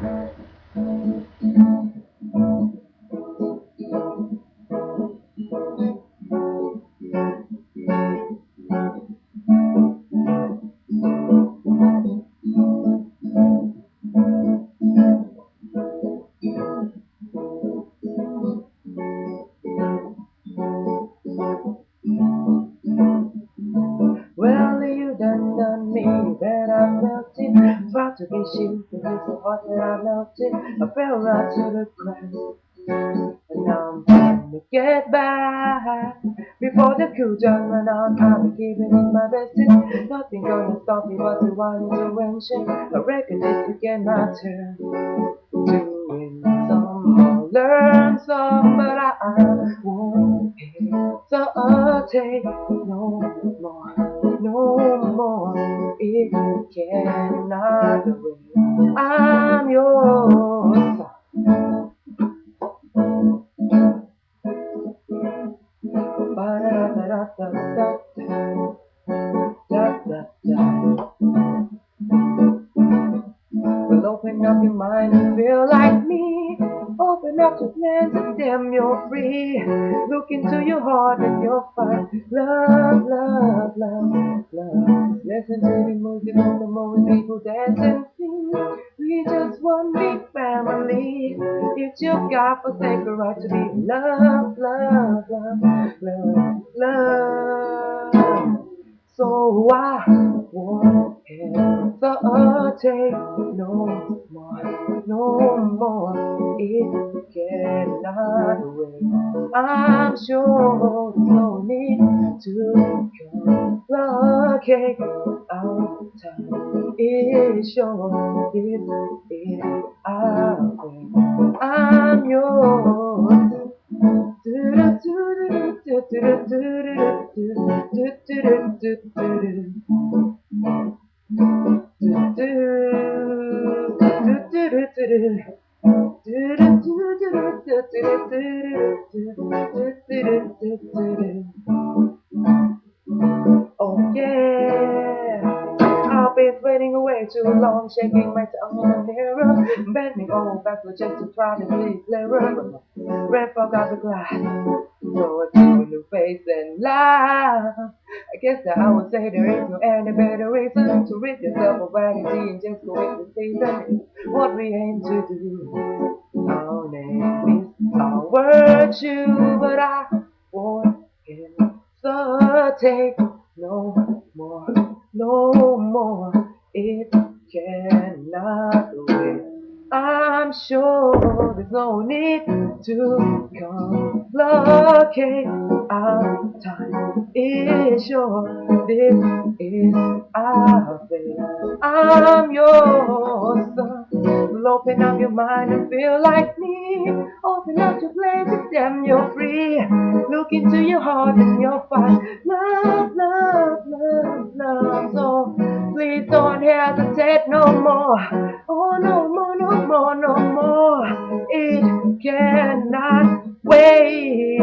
Well, you done me, you bet I felt it. Tried to be shielded, it's so hard that I melted. I fell right to the ground, and now I'm trying to get back. Before the cool down run out, I'll be keeping in my best tip. Nothing gonna stop me but the one intervention. I reckon it's again my turn. Doing some more, learn some, but I won't hesitate no more, no more. It cannot wait. I'm yours. Ba-da-da-da-da-da-da-da-da. Well, open up your mind and feel like me. Open up your plans and damn you're free. Look into your heart and you'll find love, love, love, love. Listen to the music on the moment people dance and sing. We just one big family. It's your God-forsaken right to be love, love, love, love, love. So I won't hesitate no more, no more. It cannot wait. I'm sure there's no need to complicate. Our time is short. This is our way. I'm yours. Oh yeah. I've been sweating away too long, shaking my tongue in the mirror, bending over backward just to try to see clearer. But my breath forgot the glass, so I threw a new face and laugh. I guess that I would say there is no any better reason to rid yourself of vanity and just go with the season. What we aim to do, our name is our virtue, but I won't hesitate no more, no more. It cannot wait. I'm sure there's no need to complicate. Our time is short. This is our fate. I'm yours, son. Well, open up your mind and feel like me. Open up your place and damn you're free. Look into your heart and you'll find love, love, love, love. So please don't hesitate no more. Oh, no more, no more, no more. It cannot wait.